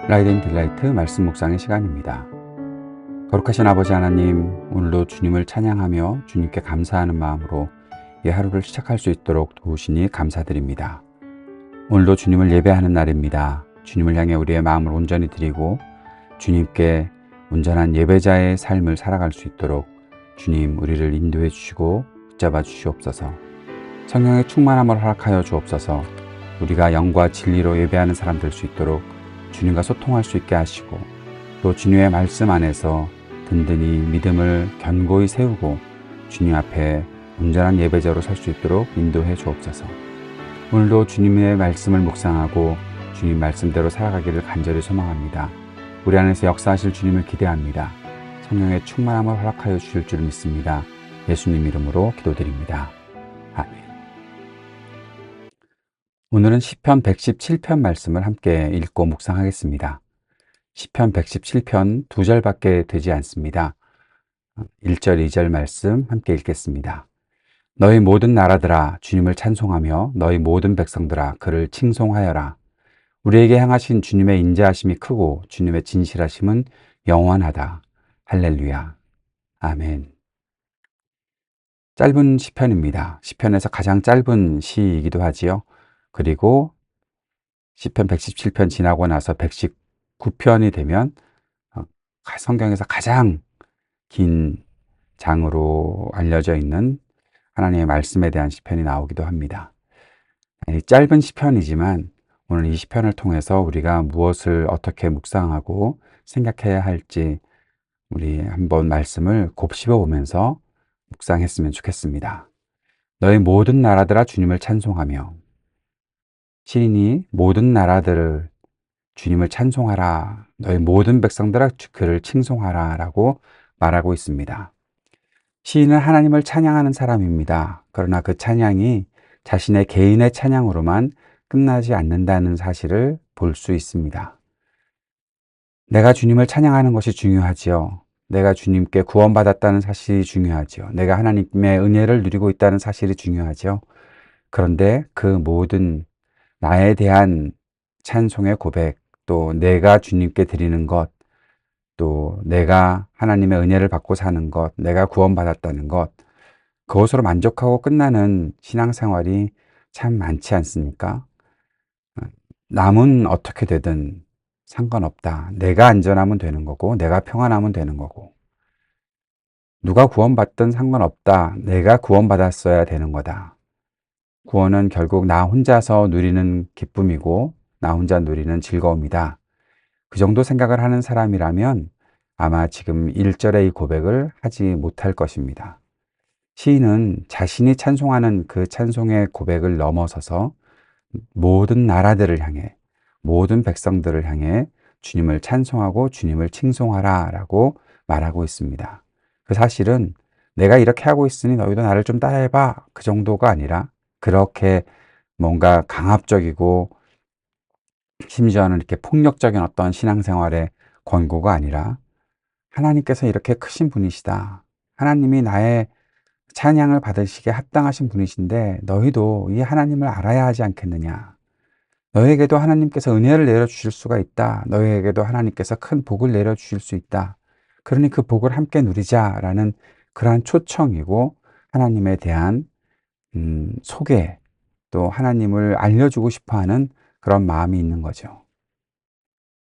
라이딩 딜라이트 말씀 묵상의 시간입니다. 거룩하신 아버지 하나님, 오늘도 주님을 찬양하며 주님께 감사하는 마음으로 이 하루를 시작할 수 있도록 도우시니 감사드립니다. 오늘도 주님을 예배하는 날입니다. 주님을 향해 우리의 마음을 온전히 드리고 주님께 온전한 예배자의 삶을 살아갈 수 있도록 주님 우리를 인도해 주시고 붙잡아 주시옵소서. 성령의 충만함을 허락하여 주옵소서. 우리가 영과 진리로 예배하는 사람 될 수 있도록 주님과 소통할 수 있게 하시고, 또 주님의 말씀 안에서 든든히 믿음을 견고히 세우고 주님 앞에 온전한 예배자로 설 수 있도록 인도해 주옵소서. 오늘도 주님의 말씀을 묵상하고 주님 말씀대로 살아가기를 간절히 소망합니다. 우리 안에서 역사하실 주님을 기대합니다. 성령의 충만함을 허락하여 주실 줄 믿습니다. 예수님 이름으로 기도드립니다. 아멘. 오늘은 시편 117편 말씀을 함께 읽고 묵상하겠습니다. 시편 117편 2절밖에 되지 않습니다. 1절, 2절 말씀 함께 읽겠습니다. 너희 모든 나라들아 주님을 찬송하며 너희 모든 백성들아 그를 칭송하여라. 우리에게 향하신 주님의 인자하심이 크고 주님의 진실하심은 영원하다. 할렐루야. 아멘. 짧은 시편입니다. 시편에서 가장 짧은 시이기도 하지요. 그리고 시편 117편 지나고 나서 119편이 되면 성경에서 가장 긴 장으로 알려져 있는 하나님의 말씀에 대한 시편이 나오기도 합니다. 짧은 시편이지만 오늘 이 시편을 통해서 우리가 무엇을 어떻게 묵상하고 생각해야 할지 우리 한번 말씀을 곱씹어 보면서 묵상했으면 좋겠습니다. 너희 모든 나라들아 주님을 찬송하며, 시인이 모든 나라들을 주님을 찬송하라, 너희 모든 백성들아 그를 칭송하라 라고 말하고 있습니다. 시인은 하나님을 찬양하는 사람입니다. 그러나 그 찬양이 자신의 개인의 찬양으로만 끝나지 않는다는 사실을 볼 수 있습니다. 내가 주님을 찬양하는 것이 중요하지요. 내가 주님께 구원받았다는 사실이 중요하지요. 내가 하나님의 은혜를 누리고 있다는 사실이 중요하지요. 그런데 그 모든 나에 대한 찬송의 고백, 또 내가 주님께 드리는 것, 또 내가 하나님의 은혜를 받고 사는 것, 내가 구원받았다는 것, 그것으로 만족하고 끝나는 신앙생활이 참 많지 않습니까? 남은 어떻게 되든 상관없다. 내가 안전하면 되는 거고, 내가 평안하면 되는 거고, 누가 구원받든 상관없다. 내가 구원받았어야 되는 거다. 구원은 결국 나 혼자서 누리는 기쁨이고, 나 혼자 누리는 즐거움이다. 그 정도 생각을 하는 사람이라면 아마 지금 1절의 이 고백을 하지 못할 것입니다. 시인은 자신이 찬송하는 그 찬송의 고백을 넘어서서 모든 나라들을 향해, 모든 백성들을 향해 주님을 찬송하고 주님을 칭송하라 라고 말하고 있습니다. 그 사실은 내가 이렇게 하고 있으니 너희도 나를 좀 따라해봐, 그 정도가 아니라, 그렇게 뭔가 강압적이고 심지어는 이렇게 폭력적인 어떤 신앙생활의 권고가 아니라, 하나님께서 이렇게 크신 분이시다, 하나님이 나의 찬양을 받으시기에 합당하신 분이신데 너희도 이 하나님을 알아야 하지 않겠느냐. 너희에게도 하나님께서 은혜를 내려주실 수가 있다. 너희에게도 하나님께서 큰 복을 내려주실 수 있다. 그러니 그 복을 함께 누리자라는 그러한 초청이고, 하나님에 대한 소개, 또 하나님을 알려주고 싶어하는 그런 마음이 있는 거죠.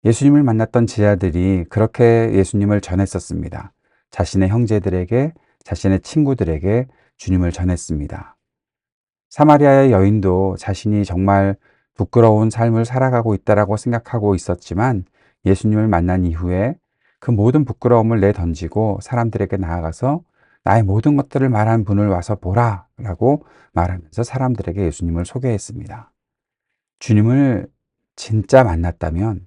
예수님을 만났던 제자들이 그렇게 예수님을 전했었습니다. 자신의 형제들에게, 자신의 친구들에게 주님을 전했습니다. 사마리아의 여인도 자신이 정말 부끄러운 삶을 살아가고 있다라고 생각하고 있었지만, 예수님을 만난 이후에 그 모든 부끄러움을 내던지고 사람들에게 나아가서 나의 모든 것들을 말한 분을 와서 보라 라고 말하면서 사람들에게 예수님을 소개했습니다. 주님을 진짜 만났다면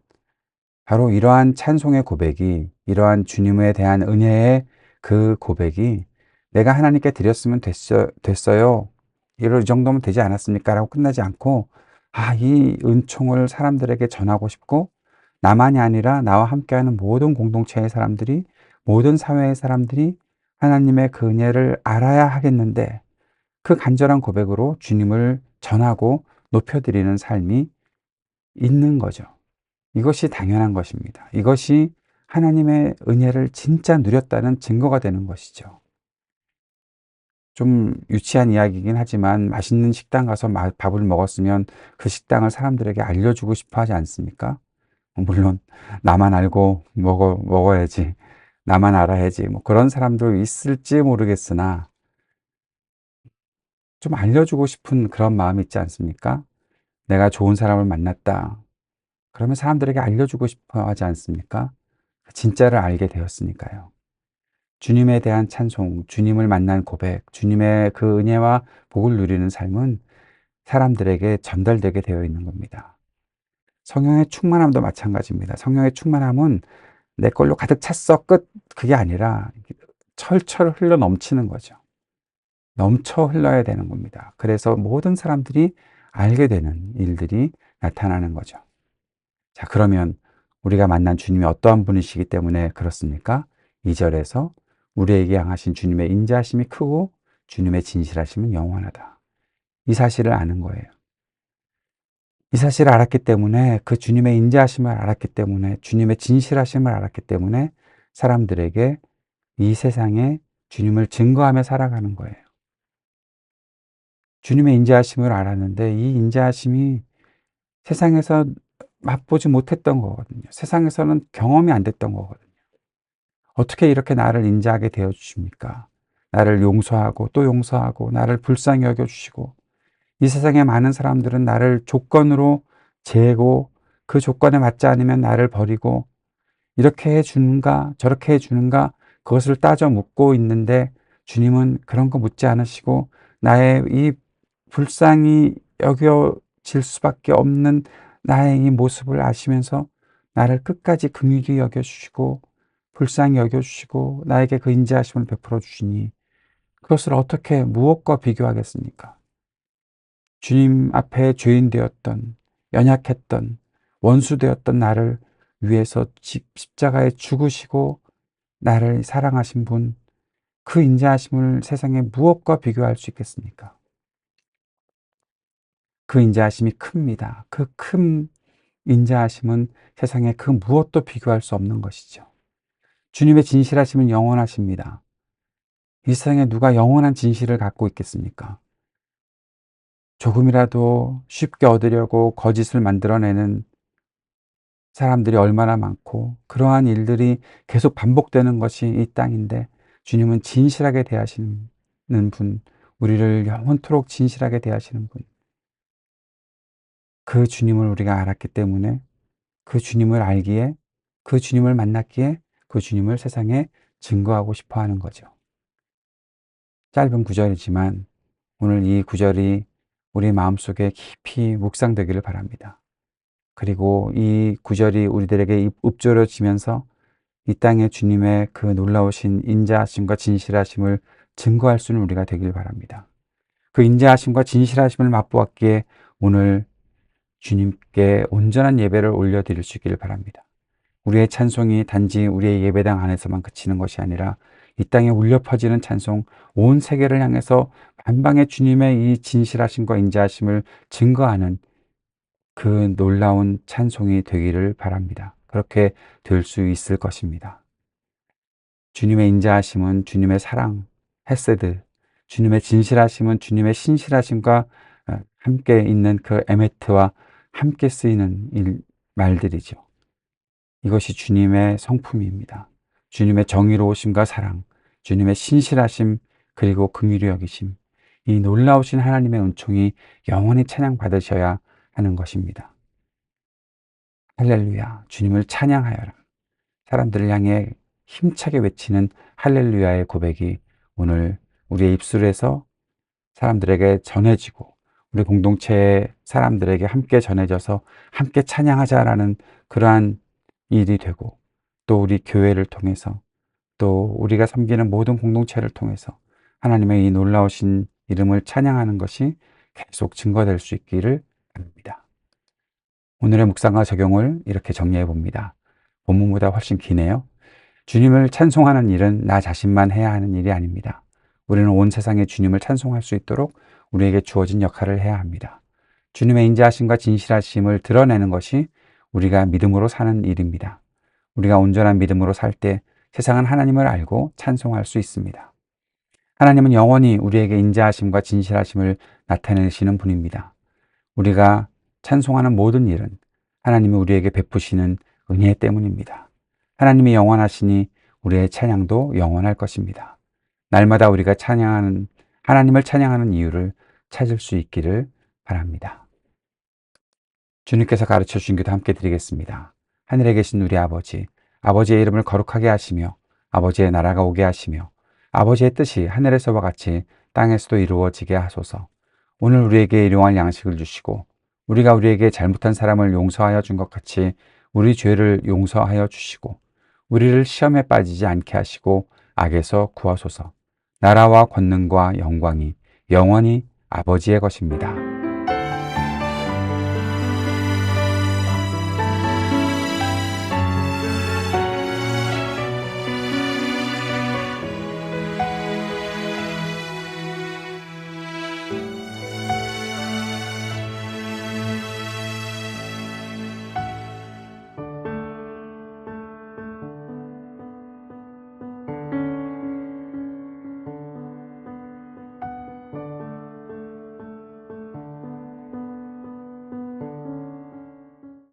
바로 이러한 찬송의 고백이, 이러한 주님에 대한 은혜의 그 고백이 내가 하나님께 드렸으면 됐어요. 이 정도면 되지 않았습니까? 라고 끝나지 않고, 이 은총을 사람들에게 전하고 싶고, 나만이 아니라 나와 함께하는 모든 공동체의 사람들이, 모든 사회의 사람들이 하나님의 그 은혜를 알아야 하겠는데, 그 간절한 고백으로 주님을 전하고 높여드리는 삶이 있는 거죠. 이것이 당연한 것입니다. 이것이 하나님의 은혜를 진짜 누렸다는 증거가 되는 것이죠. 좀 유치한 이야기이긴 하지만 맛있는 식당 가서 밥을 먹었으면 그 식당을 사람들에게 알려주고 싶어 하지 않습니까? 물론 나만 알고 먹어야지, 나만 알아야지, 뭐 그런 사람도 있을지 모르겠으나 좀 알려주고 싶은 그런 마음이 있지 않습니까? 내가 좋은 사람을 만났다. 그러면 사람들에게 알려주고 싶어 하지 않습니까? 진짜를 알게 되었으니까요. 주님에 대한 찬송, 주님을 만난 고백, 주님의 그 은혜와 복을 누리는 삶은 사람들에게 전달되게 되어 있는 겁니다. 성령의 충만함도 마찬가지입니다. 성령의 충만함은 내 걸로 가득 찼어 끝, 그게 아니라 철철 흘러 넘치는 거죠. 넘쳐 흘러야 되는 겁니다. 그래서 모든 사람들이 알게 되는 일들이 나타나는 거죠. 자, 그러면 우리가 만난 주님이 어떠한 분이시기 때문에 그렇습니까? 2절에서 우리에게 향하신 주님의 인자하심이 크고 주님의 진실하심은 영원하다. 이 사실을 아는 거예요. 이 사실을 알았기 때문에, 그 주님의 인자하심을 알았기 때문에, 주님의 진실하심을 알았기 때문에 사람들에게 이 세상에 주님을 증거하며 살아가는 거예요. 주님의 인자하심을 알았는데 이 인자하심이 세상에서 맛보지 못했던 거거든요. 세상에서는 경험이 안 됐던 거거든요. 어떻게 이렇게 나를 인자하게 되어 주십니까? 나를 용서하고 또 용서하고 나를 불쌍히 여겨 주시고, 이 세상의 많은 사람들은 나를 조건으로 재고 그 조건에 맞지 않으면 나를 버리고, 이렇게 해 주는가 저렇게 해 주는가 그것을 따져 묻고 있는데, 주님은 그런 거 묻지 않으시고 나의 이 불쌍히 여겨질 수밖에 없는 나의 이 모습을 아시면서 나를 끝까지 긍휼히 여겨주시고 불쌍히 여겨주시고 나에게 그 인자하심을 베풀어 주시니, 그것을 어떻게 무엇과 비교하겠습니까? 주님 앞에 죄인 되었던, 연약했던, 원수 되었던 나를 위해서 십자가에 죽으시고 나를 사랑하신 분, 그 인자하심을 세상에 무엇과 비교할 수 있겠습니까? 그 인자하심이 큽니다. 그 큰 인자하심은 세상에 그 무엇도 비교할 수 없는 것이죠. 주님의 진실하심은 영원하십니다. 이 세상에 누가 영원한 진실을 갖고 있겠습니까? 조금이라도 쉽게 얻으려고 거짓을 만들어내는 사람들이 얼마나 많고, 그러한 일들이 계속 반복되는 것이 이 땅인데, 주님은 진실하게 대하시는 분, 우리를 영원토록 진실하게 대하시는 분, 그 주님을 우리가 알았기 때문에, 그 주님을 알기에, 그 주님을 만났기에 그 주님을 세상에 증거하고 싶어 하는 거죠. 짧은 구절이지만 오늘 이 구절이 우리 마음속에 깊이 묵상되기를 바랍니다. 그리고 이 구절이 우리들에게 읊조려지면서 이 땅에 주님의 그 놀라우신 인자하심과 진실하심을 증거할 수 있는 우리가 되길 바랍니다. 그 인자하심과 진실하심을 맛보았기에 오늘 주님께 온전한 예배를 올려드릴 수 있기를 바랍니다. 우리의 찬송이 단지 우리의 예배당 안에서만 그치는 것이 아니라 이 땅에 울려 퍼지는 찬송, 온 세계를 향해서 만방의 주님의 이 진실하심과 인자하심을 증거하는 그 놀라운 찬송이 되기를 바랍니다. 그렇게 될 수 있을 것입니다. 주님의 인자하심은 주님의 사랑, 헤세드, 주님의 진실하심은 주님의 신실하심과 함께 있는 그 에메트와 함께 쓰이는 말들이죠. 이것이 주님의 성품입니다. 주님의 정의로우심과 사랑, 주님의 신실하심, 그리고 긍휼히 여기심, 이 놀라우신 하나님의 은총이 영원히 찬양받으셔야 하는 것입니다. 할렐루야, 주님을 찬양하여라. 사람들을 향해 힘차게 외치는 할렐루야의 고백이 오늘 우리의 입술에서 사람들에게 전해지고, 우리 공동체의 사람들에게 함께 전해져서 함께 찬양하자라는 그러한 일이 되고, 또 우리 교회를 통해서, 또 우리가 섬기는 모든 공동체를 통해서 하나님의 이 놀라우신 이름을 찬양하는 것이 계속 증거될 수 있기를 바랍니다. 오늘의 묵상과 적용을 이렇게 정리해 봅니다. 본문보다 훨씬 기네요. 주님을 찬송하는 일은 나 자신만 해야 하는 일이 아닙니다. 우리는 온 세상에 주님을 찬송할 수 있도록 우리에게 주어진 역할을 해야 합니다. 주님의 인자하심과 진실하심을 드러내는 것이 우리가 믿음으로 사는 일입니다. 우리가 온전한 믿음으로 살 때 세상은 하나님을 알고 찬송할 수 있습니다. 하나님은 영원히 우리에게 인자하심과 진실하심을 나타내시는 분입니다. 우리가 찬송하는 모든 일은 하나님이 우리에게 베푸시는 은혜 때문입니다. 하나님이 영원하시니 우리의 찬양도 영원할 것입니다. 날마다 우리가 하나님을 찬양하는 이유를 찾을 수 있기를 바랍니다. 주님께서 가르쳐 주신 기도 함께 드리겠습니다. 하늘에 계신 우리 아버지, 아버지의 이름을 거룩하게 하시며 아버지의 나라가 오게 하시며 아버지의 뜻이 하늘에서와 같이 땅에서도 이루어지게 하소서. 오늘 우리에게 일용할 양식을 주시고 우리가 우리에게 잘못한 사람을 용서하여 준 것 같이 우리 죄를 용서하여 주시고 우리를 시험에 빠지지 않게 하시고 악에서 구하소서. 나라와 권능과 영광이 영원히 아버지의 것입니다.